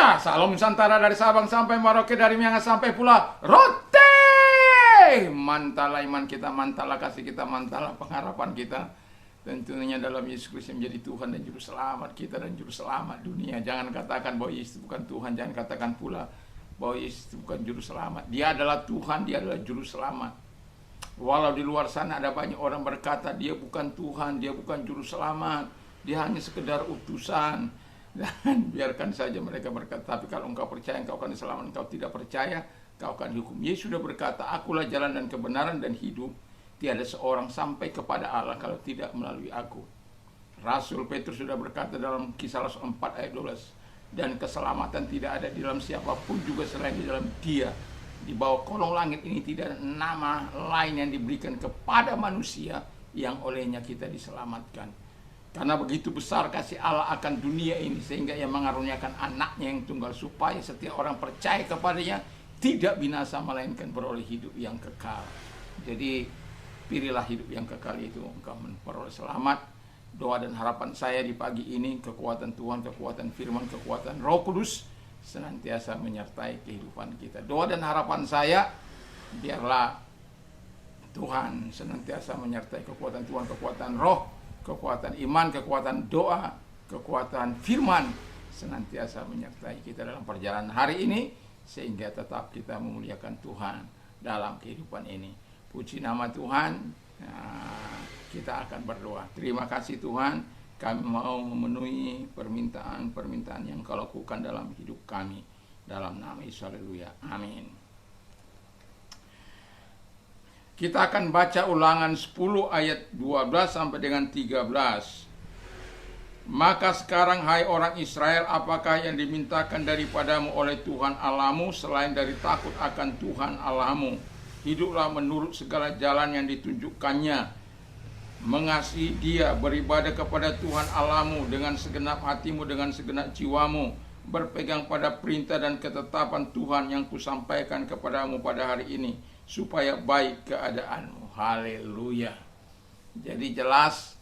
Ya, salam Nusantara dari Sabang sampai Merauke, dari Miangas sampai Pulau Rote. Mantalah iman kita, mantalah kasih kita, mantalah pengharapan kita. Tentunya dalam Yesus Kristus menjadi Tuhan dan Juru Selamat kita dan Juru Selamat dunia. Jangan katakan bahwa Yesus itu bukan Tuhan. Jangan katakan pula bahwa Yesus itu bukan Juru Selamat. Dia adalah Tuhan, Dia adalah Juru Selamat. Walau di luar sana ada banyak orang berkata Dia bukan Tuhan, Dia bukan Juru Selamat, Dia hanya sekedar utusan. Dan biarkan saja mereka berkata. Tapi kalau engkau percaya engkau akan diselamatkan, engkau tidak percaya engkau akan dihukum. Yesus sudah berkata, akulah jalan dan kebenaran dan hidup. Tiada seorang sampai kepada Allah kalau tidak melalui aku. Rasul Petrus sudah berkata dalam Kisah Rasul 4 ayat 12. Dan keselamatan tidak ada di dalam siapapun juga selain di dalam Dia. Di bawah kolong langit ini tidak ada nama lain yang diberikan kepada manusia yang olehnya kita diselamatkan. Karena begitu besar kasih Allah akan dunia ini, sehingga Ia mengaruniakan anaknya yang tunggal, supaya setiap orang percaya kepadanya tidak binasa melainkan beroleh hidup yang kekal. Jadi pilihlah hidup yang kekal, itu engkau memperoleh selamat. Doa dan harapan saya di pagi ini, kekuatan Tuhan, kekuatan firman, kekuatan Roh Kudus senantiasa menyertai kehidupan kita. Doa dan harapan saya, biarlah Tuhan senantiasa menyertai kekuatan Tuhan, kekuatan Roh, kekuatan iman, kekuatan doa, kekuatan firman senantiasa menyertai kita dalam perjalanan hari ini, sehingga tetap kita memuliakan Tuhan dalam kehidupan ini. Puji nama Tuhan. Nah, kita akan berdoa. Terima kasih Tuhan, kami mau memenuhi permintaan-permintaan yang Kau lakukan dalam hidup kami. Dalam nama Yesus, haleluya, amin. Kita akan baca Ulangan 10 ayat 12 sampai dengan 13. Maka sekarang hai orang Israel, apakah yang dimintakan daripadamu oleh Tuhan Allahmu selain dari takut akan Tuhan Allahmu? Hiduplah menurut segala jalan yang ditunjukkannya, mengasihi Dia, beribadah kepada Tuhan Allahmu dengan segenap hatimu, dengan segenap jiwamu, berpegang pada perintah dan ketetapan Tuhan yang kusampaikan kepadamu pada hari ini, supaya baik keadaanmu. Haleluya. Jadi jelas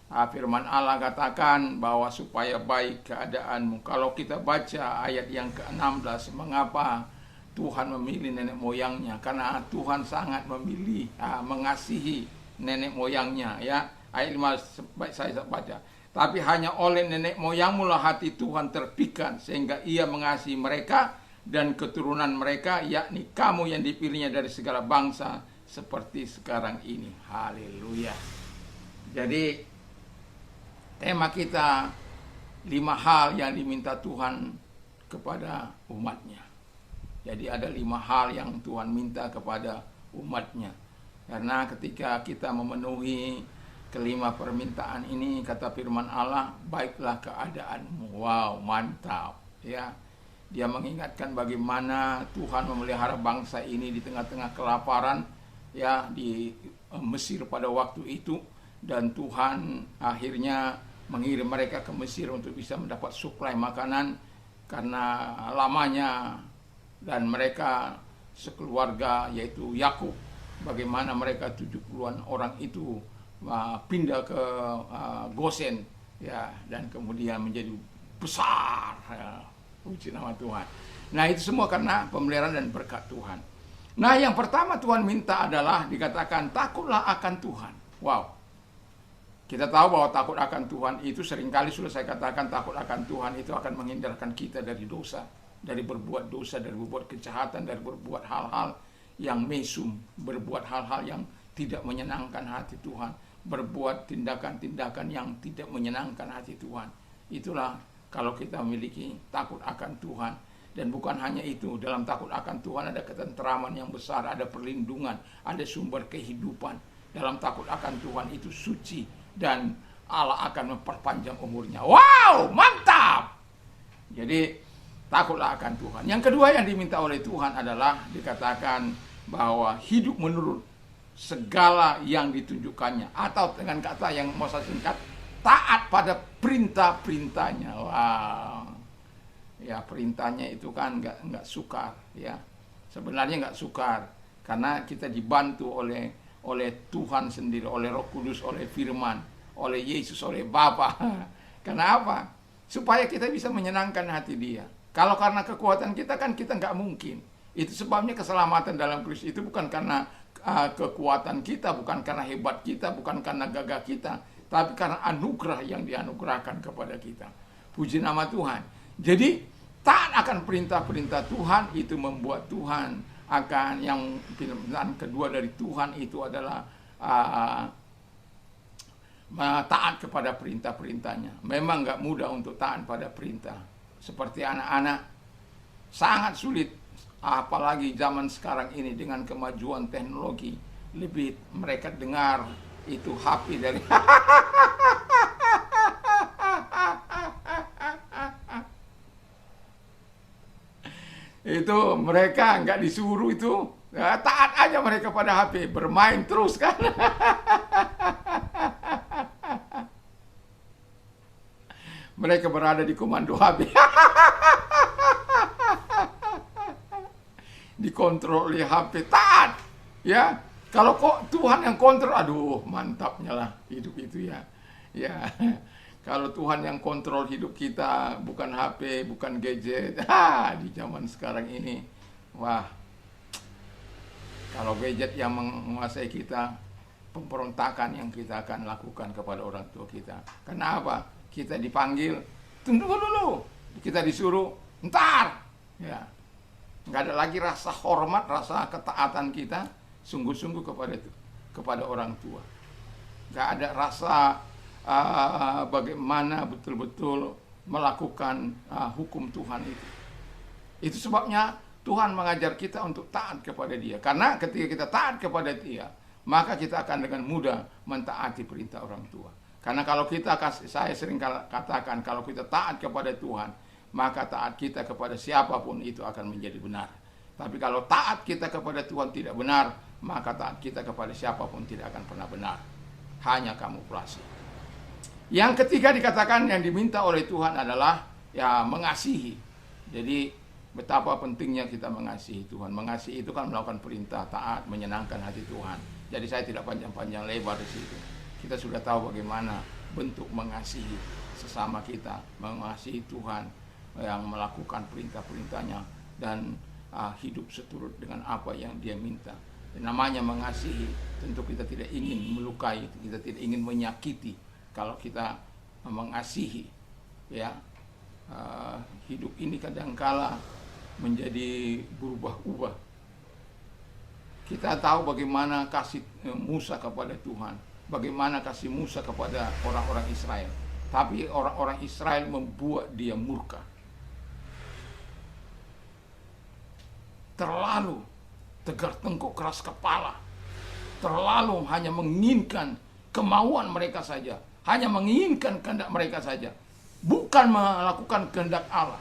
firman Allah katakan bahwa supaya baik keadaanmu. Kalau kita baca ayat yang ke-16, mengapa Tuhan memilih nenek moyangnya? Karena Tuhan sangat memilih, mengasihi nenek moyangnya, ya. Ayat 5 baik saya baca. Tapi hanya oleh nenek moyangmu lah hati Tuhan terpikat, sehingga Ia mengasihi mereka dan keturunan mereka, yakni kamu yang dipilihnya dari segala bangsa seperti sekarang ini. Haleluya. Jadi tema kita 5 hal yang diminta Tuhan kepada umatnya. Jadi ada 5 hal yang Tuhan minta kepada umatnya. Karena ketika kita memenuhi kelima permintaan ini, kata firman Allah, baiklah keadaanmu. Wow, mantap, ya. Dia mengingatkan bagaimana Tuhan memelihara bangsa ini di tengah-tengah kelaparan, ya, di Mesir pada waktu itu, dan Tuhan akhirnya mengirim mereka ke Mesir untuk bisa mendapat suplai makanan karena lamanya, dan mereka sekeluarga yaitu Yakub, bagaimana mereka 70-an orang itu pindah ke Gosen, ya, dan kemudian menjadi besar, ya. Puji nama Tuhan. Nah, itu semua karena pemeliharaan dan berkat Tuhan. Nah, yang pertama Tuhan minta adalah dikatakan takutlah akan Tuhan. Wow. Kita tahu bahwa takut akan Tuhan itu seringkali sudah saya katakan, takut akan Tuhan itu akan menghindarkan kita dari dosa, dari berbuat dosa, dari berbuat kejahatan, dari berbuat hal-hal yang mesum, berbuat hal-hal yang tidak menyenangkan hati Tuhan, berbuat tindakan-tindakan yang tidak menyenangkan hati Tuhan. Itulah kalau kita memiliki takut akan Tuhan. Dan bukan hanya itu, dalam takut akan Tuhan ada ketenteraman yang besar, ada perlindungan, ada sumber kehidupan. Dalam takut akan Tuhan itu suci, dan Allah akan memperpanjang umurnya. Wow, mantap. Jadi takutlah akan Tuhan. Yang kedua yang diminta oleh Tuhan adalah dikatakan bahwa hidup menurut segala yang ditunjukkannya, atau dengan kata yang mau saya singkat, taat pada perintah-perintahnya. Wow. Ya, perintahnya itu kan nggak sukar, ya. Sebenarnya nggak sukar karena kita dibantu oleh Tuhan sendiri, oleh Roh Kudus, oleh firman, oleh Yesus, oleh Bapa. Kenapa? Supaya kita bisa menyenangkan hati Dia. Kalau karena kekuatan kita kan kita nggak mungkin. Itu sebabnya keselamatan dalam Kristus itu bukan karena kekuatan kita, bukan karena hebat kita, bukan karena gagah kita, tapi karena anugerah yang dianugerahkan kepada kita. Puji nama Tuhan. Jadi taat akan perintah-perintah Tuhan itu membuat Tuhan akan yang pilihan kedua dari Tuhan itu adalah taat kepada perintah-perintahnya. Memang nggak mudah untuk taat pada perintah. Seperti anak-anak sangat sulit, apalagi zaman sekarang ini dengan kemajuan teknologi. Lebih mereka dengar itu HP dari itu mereka nggak disuruh itu taat aja mereka pada HP, bermain terus kan. Mereka berada di komando HP. Dikontrol oleh HP, taat ya. Kalau kok Tuhan yang kontrol, aduh mantapnya lah hidup itu ya. Ya, kalau Tuhan yang kontrol hidup kita, bukan HP, bukan gadget. Di zaman sekarang ini, wah, kalau gadget yang menguasai kita, pemberontakan yang kita akan lakukan kepada orang tua kita. Kenapa? Kita dipanggil, tunggu dulu. Kita disuruh, ntar. Ya, nggak ada lagi rasa hormat, rasa ketaatan kita sungguh-sungguh kepada orang tua. Nggak ada rasa bagaimana betul-betul melakukan hukum Tuhan itu. Itu sebabnya Tuhan mengajar kita untuk taat kepada Dia. Karena ketika kita taat kepada Dia, maka kita akan dengan mudah mentaati perintah orang tua. Karena kalau saya sering katakan, kalau kita taat kepada Tuhan, maka taat kita kepada siapapun itu akan menjadi benar. Tapi kalau taat kita kepada Tuhan tidak benar, maka taat kita kepada siapapun tidak akan pernah benar. Hanya kamuflase. Yang ketiga dikatakan yang diminta oleh Tuhan adalah ya mengasihi. Jadi betapa pentingnya kita mengasihi Tuhan. Mengasihi itu kan melakukan perintah, taat, menyenangkan hati Tuhan. Jadi saya tidak panjang-panjang lebar di situ. Kita sudah tahu bagaimana bentuk mengasihi sesama kita, mengasihi Tuhan yang melakukan perintah-perintahnya dan hidup seturut dengan apa yang Dia minta. Namanya mengasihi, tentu kita tidak ingin melukai, kita tidak ingin menyakiti. Kalau kita mengasihi, ya hidup ini kadangkala menjadi berubah-ubah. Kita tahu bagaimana kasih Musa kepada Tuhan, bagaimana kasih Musa kepada orang-orang Israel. Tapi orang-orang Israel membuat dia murka. Terlalu tegar tengkuk, keras kepala. Terlalu hanya menginginkan kemauan mereka saja. Hanya menginginkan kehendak mereka saja. Bukan melakukan kehendak Allah.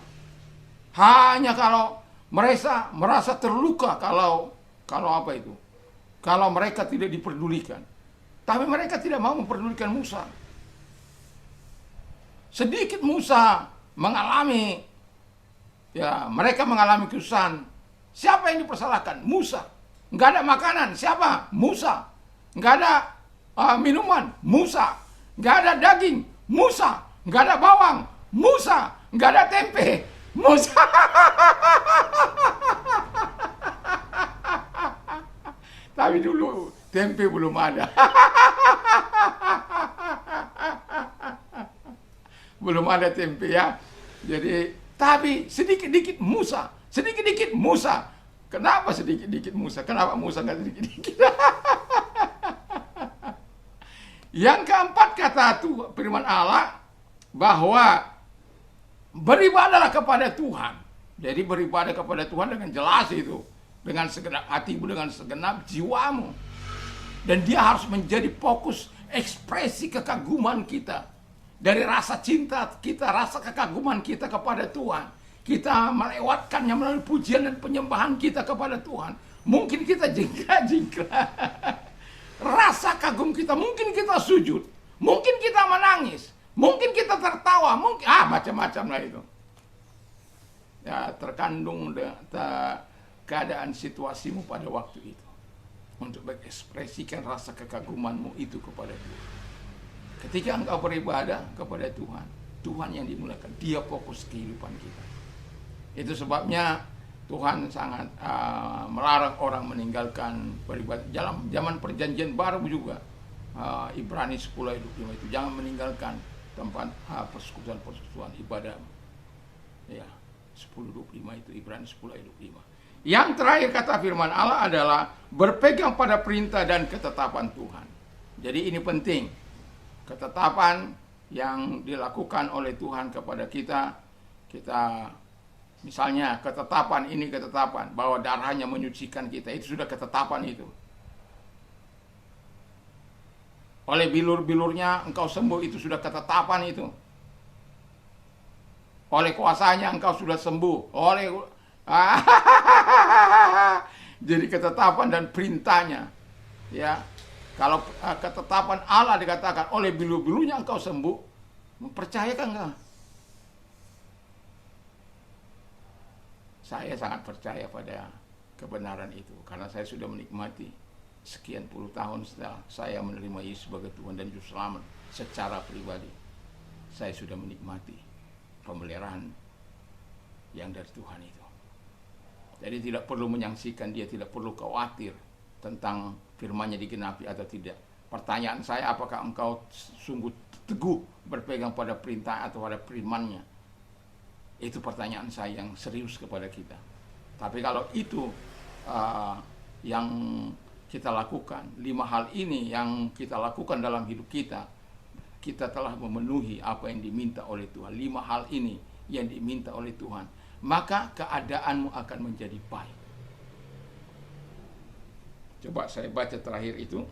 Hanya kalau mereka merasa terluka kalau apa itu? Kalau mereka tidak diperdulikan. Tapi mereka tidak mau memperdulikan Musa. Sedikit Musa mengalami, ya mereka mengalami kesusahan. Siapa yang dipersalahkan? Musa. Nggak ada makanan. Siapa? Musa. Nggak ada minuman. Musa. Nggak ada daging. Musa. Nggak ada bawang. Musa. Nggak ada tempe. Musa. Tapi dulu tempe belum ada. Belum ada tempe ya. Jadi, tapi sedikit-dikit Musa. Sedikit-dikit Musa. Kenapa sedikit-dikit Musa? Kenapa Musa nggak sedikit-dikit? Yang keempat kata firman Allah bahwa beribadahlah kepada Tuhan. Jadi beribadah kepada Tuhan dengan jelas itu, dengan segenap hatimu, dengan segenap jiwamu. Dan dia harus menjadi fokus ekspresi kekaguman kita. Dari rasa cinta kita, rasa kekaguman kita kepada Tuhan. Kita melewatkannya melalui pujian dan penyembahan kita kepada Tuhan. Mungkin kita jingkrak-jingkrak. Rasa kagum kita, mungkin kita sujud. Mungkin kita menangis. Mungkin kita tertawa. Mungkin macam-macam lah itu. Ya, terkandung keadaan situasimu pada waktu itu. Untuk mengekspresikan rasa kekagumanmu itu kepada Tuhan. Ketika engkau beribadah kepada Tuhan, Tuhan yang dimuliakan. Dia fokus kehidupan kita. Itu sebabnya Tuhan sangat melarang orang meninggalkan beribadah. Dalam zaman perjanjian baru juga, Ibrani 10 ayat 25 itu, jangan meninggalkan tempat persekutuan ibadah. Ya, 10:25 itu, Ibrani 10 ayat 25. Yang terakhir kata firman Allah adalah berpegang pada perintah dan ketetapan Tuhan. Jadi ini penting, ketetapan yang dilakukan oleh Tuhan kepada kita. Misalnya ketetapan ini, ketetapan bahwa darahnya menyucikan kita, itu sudah ketetapan itu. Oleh bilur-bilurnya engkau sembuh, itu sudah ketetapan itu. Oleh kuasanya engkau sudah sembuh. Jadi ketetapan dan perintahnya, ya. Kalau ketetapan Allah dikatakan oleh bilur-bilurnya engkau sembuh, percayakan enggak? Saya sangat percaya pada kebenaran itu, karena saya sudah menikmati sekian puluh tahun setelah saya menerima Yesus sebagai Tuhan dan Juru Selamat secara pribadi. Saya sudah menikmati pemeliharaan yang dari Tuhan itu. Jadi tidak perlu menyaksikan dia, tidak perlu khawatir tentang firman-Nya digenapi atau tidak. Pertanyaan saya, apakah engkau sungguh teguh berpegang pada perintah atau pada firman-Nya? Itu pertanyaan saya yang serius kepada kita. Tapi kalau itu yang kita lakukan, 5 hal ini yang kita lakukan dalam hidup kita, kita telah memenuhi apa yang diminta oleh Tuhan. 5 hal ini yang diminta oleh Tuhan, maka keadaanmu akan menjadi baik. Coba saya baca terakhir itu.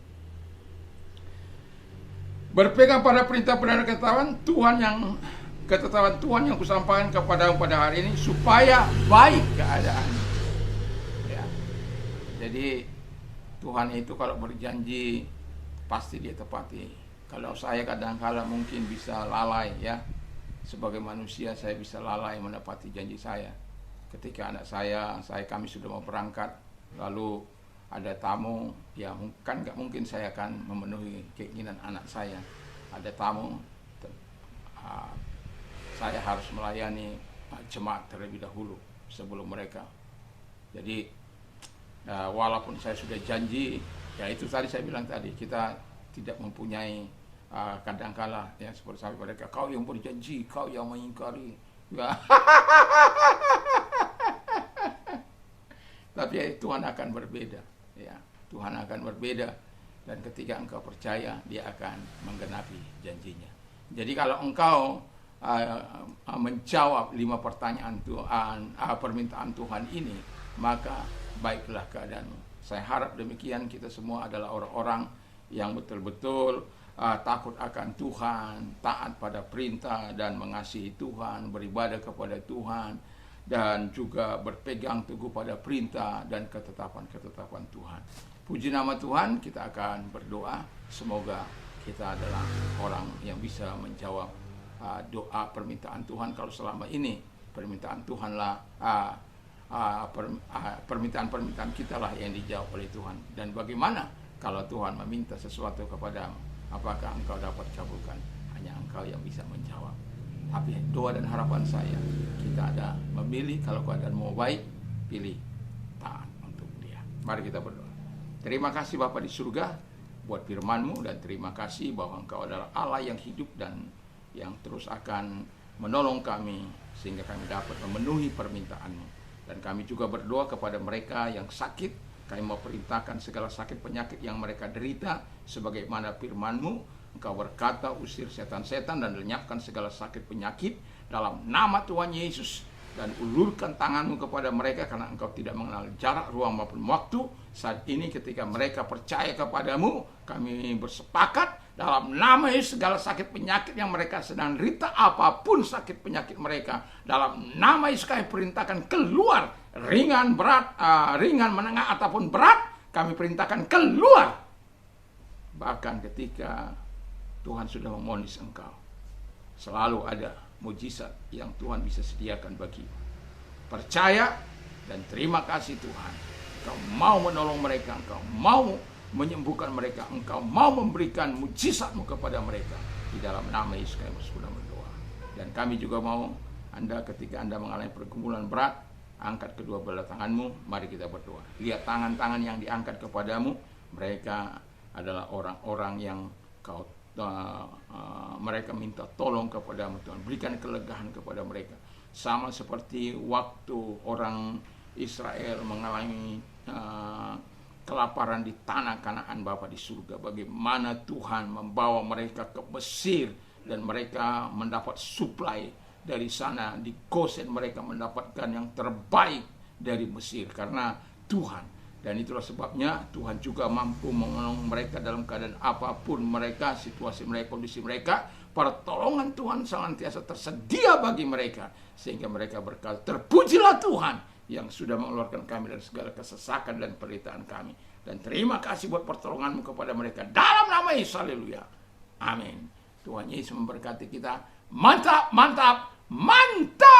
Berpegang pada perintah dan ketetapan Tuhan yang kusampaikan kepadamu pada hari ini supaya baik keadaan. Ya. Jadi Tuhan itu kalau berjanji pasti dia tepati. Kalau saya kadang-kala mungkin bisa lalai, ya. Sebagai manusia saya bisa lalai menepati janji saya. Ketika anak kami sudah mau berangkat, lalu ada tamu, ya kan nggak mungkin saya akan memenuhi keinginan anak saya. Ada tamu, saya harus melayani jemaat terlebih dahulu sebelum mereka. Jadi walaupun saya sudah janji, ya itu tadi saya bilang tadi, kita tidak mempunyai kadangkala yang seperti sampai mereka, kau yang berjanji, kau yang mengingkari. Ya. Tapi Tuhan akan berbeda, ya. Tuhan akan berbeda, dan ketika engkau percaya, dia akan menggenapi janjinya. Jadi kalau engkau menjawab 5 pertanyaan Tuhan, permintaan Tuhan ini, maka baiklah keadaanmu. Saya harap demikian, kita semua adalah orang-orang yang betul-betul takut akan Tuhan, taat pada perintah dan mengasihi Tuhan, beribadah kepada Tuhan, dan juga berpegang teguh pada perintah dan ketetapan-ketetapan Tuhan. Puji nama Tuhan, kita akan berdoa, semoga kita adalah orang yang bisa menjawab doa permintaan Tuhan. Kalau selama ini permintaan Tuhanlah, permintaan-permintaan kita lah yang dijawab oleh Tuhan. Dan bagaimana kalau Tuhan meminta sesuatu kepadamu, apakah engkau dapat kabulkan? Hanya engkau yang bisa menjawab. Tapi doa dan harapan saya, kita ada memilih, kalau keadaan mau baik, pilih taat untuk dia. Mari kita berdoa. Terima kasih Bapa di surga buat firman-Mu, dan terima kasih bahwa Engkau adalah Allah yang hidup dan yang terus akan menolong kami sehingga kami dapat memenuhi permintaan-Mu. Dan kami juga berdoa kepada mereka yang sakit, kami mau perintahkan segala sakit penyakit yang mereka derita, sebagaimana firman-Mu. Engkau berkata, usir setan-setan dan lenyapkan segala sakit penyakit dalam nama Tuhan Yesus. Dan ulurkan tangan-Mu kepada mereka, karena Engkau tidak mengenal jarak, ruang maupun waktu. Saat ini ketika mereka percaya kepadamu, kami bersepakat dalam nama Yesus, segala sakit penyakit yang mereka sedang derita, apapun sakit penyakit mereka, dalam nama Yesus kami perintahkan keluar. Ringan, berat, ringan, menengah ataupun berat, kami perintahkan keluar. Bahkan ketika Tuhan sudah memonis engkau, selalu ada mujizat yang Tuhan bisa sediakan bagimu. Percaya dan terima kasih Tuhan. Engkau mau menolong mereka, Engkau mau menyembuhkan mereka, Engkau mau memberikan mujizat-Mu kepada mereka. Di dalam nama Yesus kami sudah berdoa. Dan kami juga mau ketika Anda mengalami pergumulan berat, angkat kedua belah tanganmu, mari kita berdoa. Lihat tangan-tangan yang diangkat kepadamu, mereka adalah orang-orang yang mereka minta tolong kepadamu Tuhan. Berikan kelegaan kepada mereka. Sama seperti waktu orang Israel mengalami kelaparan di tanah Kanaan Bapa di surga. Bagaimana Tuhan membawa mereka ke Mesir dan mereka mendapat suplai dari sana. Di Gosen mereka mendapatkan yang terbaik dari Mesir karena Tuhan. Dan itulah sebabnya Tuhan juga mampu menolong mereka dalam keadaan apapun mereka, situasi mereka, kondisi mereka. Pertolongan Tuhan senantiasa tersedia bagi mereka, sehingga mereka berkata, terpujilah Tuhan yang sudah mengeluarkan kami dari segala kesesakan dan penderitaan kami. Dan terima kasih buat pertolonganmu kepada mereka. Dalam nama Yesus, haleluya. Amin. Tuhan Yesus memberkati kita. Mantap, mantap, mantap.